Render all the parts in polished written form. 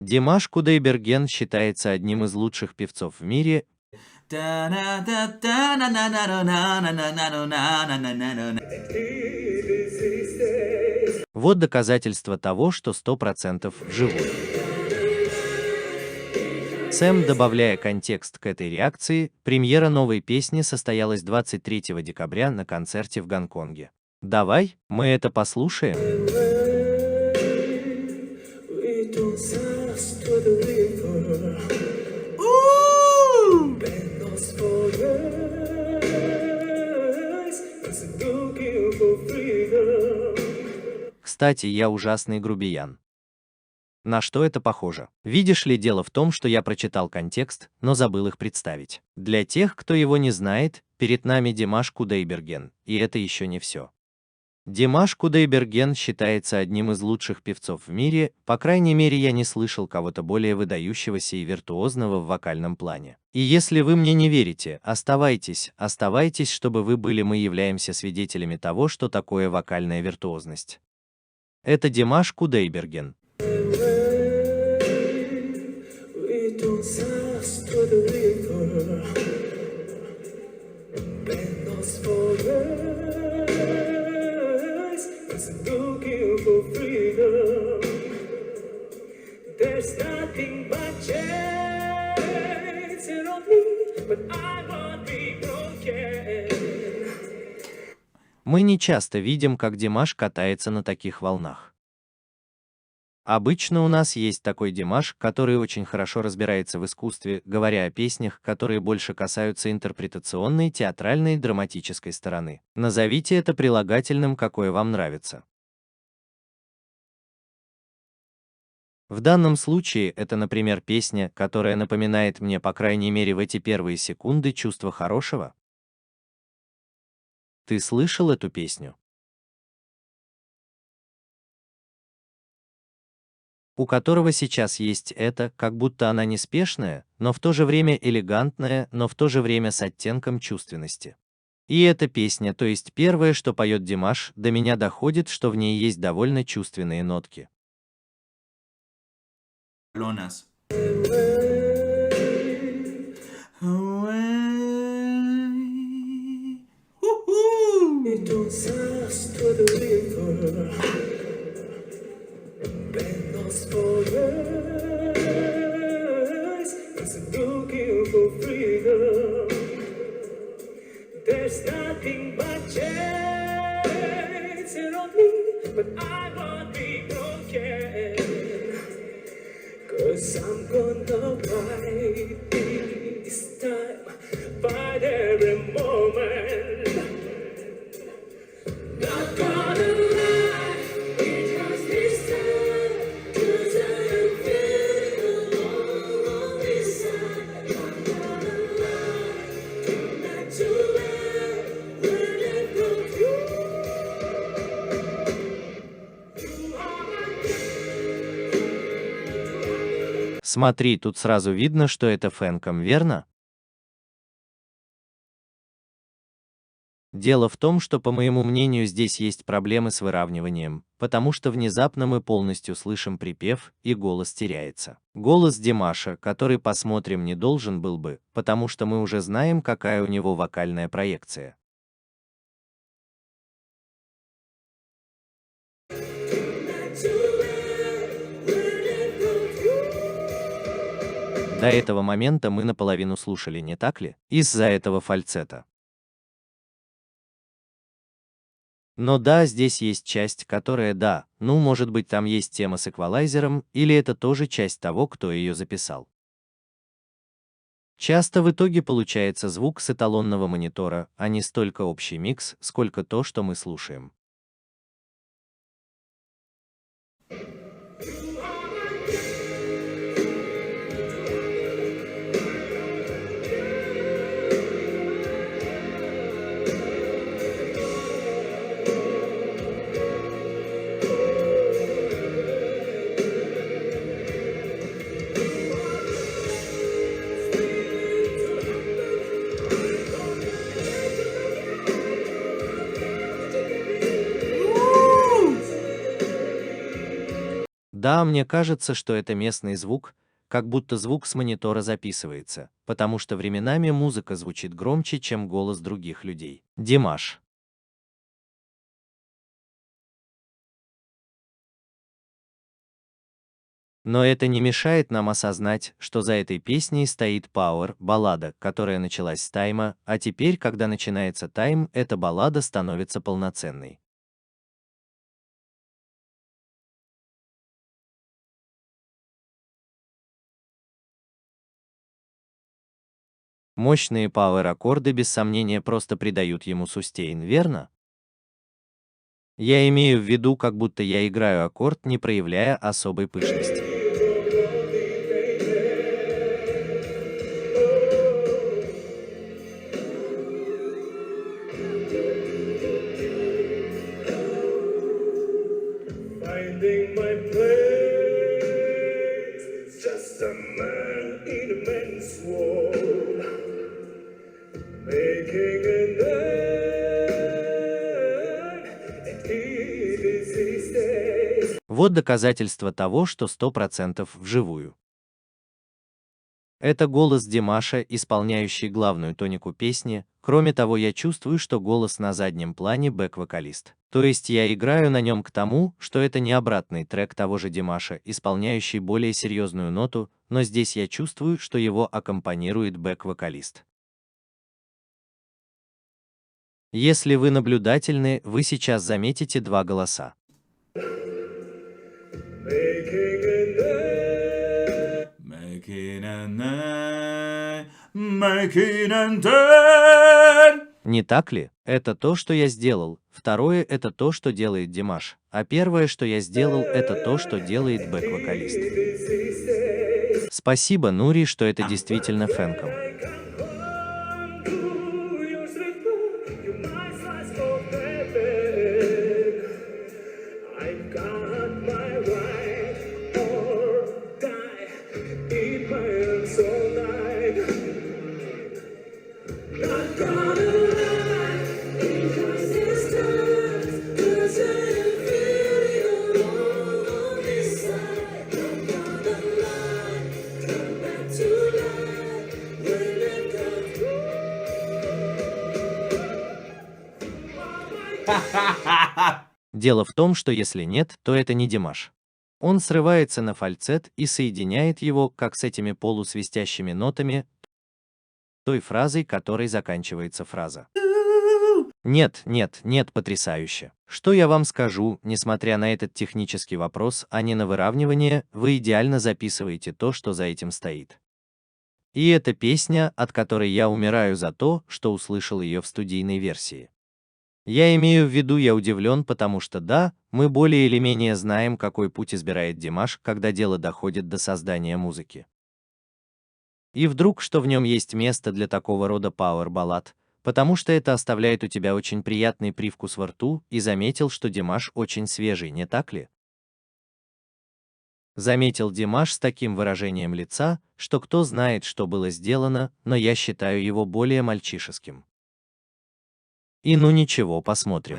Димаш Кудайберген считается одним из лучших певцов в мире. Вот доказательство того, что 100% живой. Сэм, добавляя контекст к этой реакции, премьера новой песни состоялась 23 декабря на концерте в Гонконге. Давай, мы это послушаем. Кстати, я ужасный грубиян. На что это похоже? Видишь ли, дело в том, что я прочитал контекст, но забыл их представить. Для тех, кто его не знает, перед нами Димаш Кудайберген, и это еще не все. Димаш Кудайберген считается одним из лучших певцов в мире, по крайней мере я не слышал кого-то более выдающегося и виртуозного в вокальном плане. И если вы мне не верите, оставайтесь, чтобы вы были, мы являемся свидетелями того, что такое вокальная виртуозность. Это Димаш Кудайберген. Мы не часто видим, как Димаш катается на таких волнах. Обычно у нас есть такой Димаш, который очень хорошо разбирается в искусстве, говоря о песнях, которые больше касаются интерпретационной, театральной, драматической стороны. Назовите это прилагательным, какое вам нравится. В данном случае это, например, песня, которая напоминает мне, по крайней мере в эти первые секунды, чувство хорошего. Ты слышал эту песню? У которого сейчас есть это, как будто она неспешная, но в то же время элегантная, но в то же время с оттенком чувственности. И эта песня, то есть первое, что поет Димаш, до меня доходит, что в ней есть довольно чувственные нотки. Lonas. There's nothing but chance on me, but I won't be broken. 'Cause I'm gonna fight this time, fight every moment. Not gonna lie, it was this time, 'cause I'm feeling alone on this side. Not gonna lie, not too late, when it goes you are my. Смотри, тут сразу видно, что это фэнком, верно? Дело в том, что, по моему мнению, здесь есть проблемы с выравниванием, потому что внезапно мы полностью слышим припев, и голос теряется. Голос Димаша, который, посмотрим, не должен был бы, потому что мы уже знаем, какая у него вокальная проекция. До этого момента мы наполовину слушали, не так ли? Из-за этого фальцета. Но да, здесь есть часть, которая да, ну может быть там есть тема с эквалайзером, или это тоже часть того, кто ее записал. Часто в итоге получается звук с эталонного монитора, а не столько общий микс, сколько то, что мы слушаем. Да, мне кажется, что это местный звук, как будто звук с монитора записывается, потому что временами музыка звучит громче, чем голос других людей. Димаш. Но это не мешает нам осознать, что за этой песней стоит Power, баллада, которая началась с тайма, а теперь, когда начинается тайм, эта баллада становится полноценной. Мощные Power-аккорды без сомнения просто придают ему сустейн, верно? Я имею в виду, как будто я играю аккорд, не проявляя особой пышности. Finding my place, just a man in a man's world, making a name, and it is these days. Вот доказательство того, что 100% вживую. Это голос Димаша, исполняющий главную тонику песни. Кроме того, я чувствую, что голос на заднем плане бэк-вокалист. То есть я играю на нем к тому, что это не обратный трек того же Димаша, исполняющий более серьезную ноту, но здесь я чувствую, что его аккомпанирует бэк-вокалист. Если вы наблюдательны, вы сейчас заметите два голоса. Making a name, making a name. Не так ли? Это то, что я сделал. Второе — это то, что делает Димаш. А первое, что я сделал, это то, что делает бэк-вокалист. Спасибо, Нури, что это действительно фэнком. Дело в том, что если нет, то это не Димаш. Он срывается на фальцет и соединяет его, как с этими полусвистящими нотами, той фразой, которой заканчивается фраза. Нет, нет, нет, потрясающе. Что я вам скажу, несмотря на этот технический вопрос, а не на выравнивание, вы идеально записываете то, что за этим стоит. И это песня, от которой я умираю за то, что услышал ее в студийной версии. Я имею в виду, я удивлен, потому что да, мы более или менее знаем, какой путь избирает Димаш, когда дело доходит до создания музыки. И вдруг, что в нем есть место для такого рода пауэр-баллад, потому что это оставляет у тебя очень приятный привкус во рту, и заметил, что Димаш очень свежий, не так ли? Заметил Димаш с таким выражением лица, что кто знает, что было сделано, но я считаю его более мальчишеским. И ну ничего, посмотрим.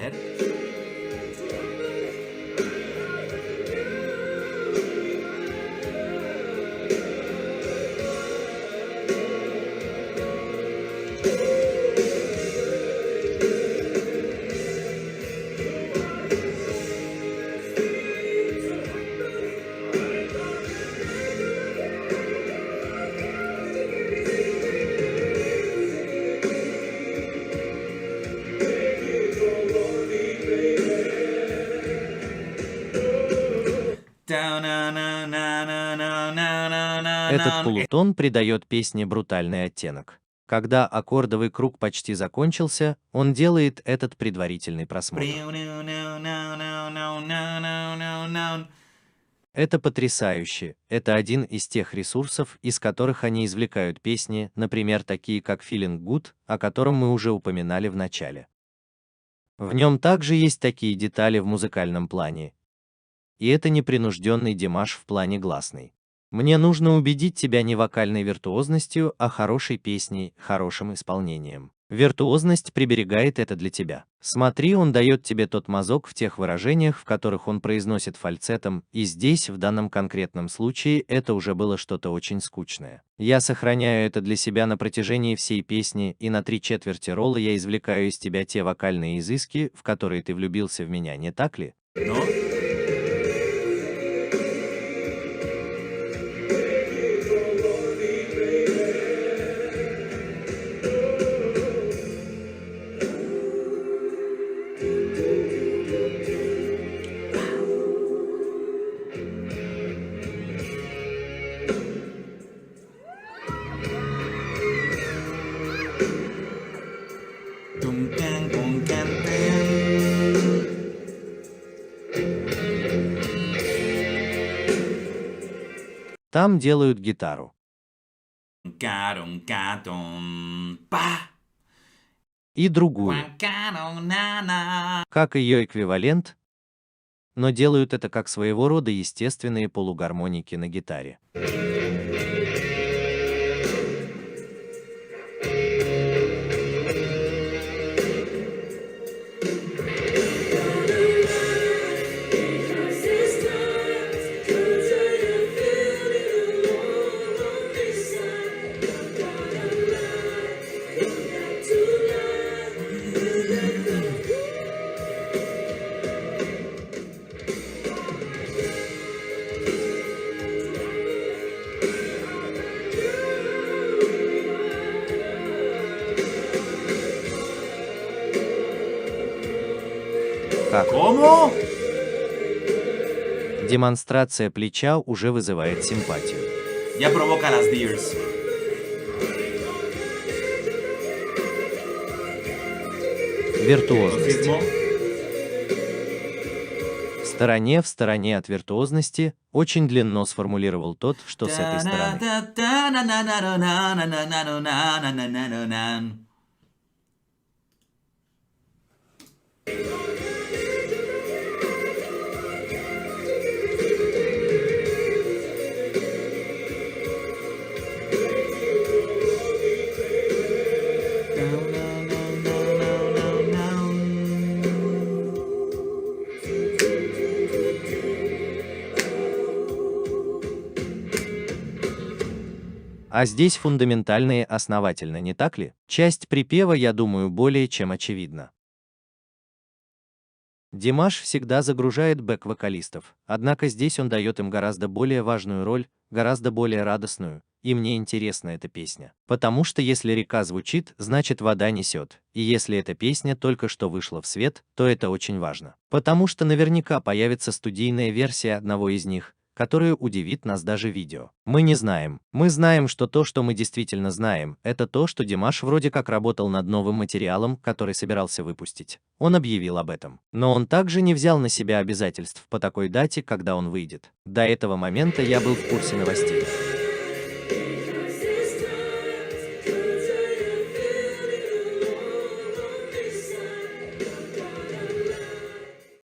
Этот полутон придает песне брутальный оттенок. Когда аккордовый круг почти закончился, он делает этот предварительный просмотр. Это потрясающе. Это один из тех ресурсов, из которых они извлекают песни, например, такие как Feeling Good, о котором мы уже упоминали в начале. В нем также есть такие детали в музыкальном плане. И это непринужденный Димаш в плане гласный. Мне нужно убедить тебя не вокальной виртуозностью, а хорошей песней, хорошим исполнением. Виртуозность приберегает это для тебя. Смотри, он дает тебе тот мазок в тех выражениях, в которых он произносит фальцетом, и здесь, в данном конкретном случае, это уже было что-то очень скучное. Я сохраняю это для себя на протяжении всей песни, и на 3/4 ролла я извлекаю из тебя те вокальные изыски, в которые ты влюбился в меня, не так ли? ¿No? Tum, can, con, can, ten. Там делают гитару. Caron, caton, pa. И другую, Caron, nana. как ее эквивалент, но делают это как своего рода естественные полугармоники на гитаре. Because this time, 'cause I am feeling alone on this side. I'm gonna lie, don't have to lie. Как? ¿Cómo? Демонстрация плеча уже вызывает симпатию. Ya provoca las deers. Виртуозность. Virtuosismo. В стороне от виртуозности, очень длинно сформулировал тот, что с этой стороны. А здесь фундаментально и основательно, не так ли? Часть припева, я думаю, более чем очевидна. Димаш всегда загружает бэк-вокалистов, однако здесь он дает им гораздо более важную роль, гораздо более радостную, и мне интересна эта песня. Потому что если река звучит, значит вода несет, и если эта песня только что вышла в свет, то это очень важно. Потому что наверняка появится студийная версия одного из них, которая удивит нас даже видео. Мы не знаем. Мы знаем, что то, что мы действительно знаем, это то, что Димаш вроде как работал над новым материалом, который собирался выпустить. Он объявил об этом. Но он также не взял на себя обязательств по такой дате, когда он выйдет. До этого момента я был в курсе новостей.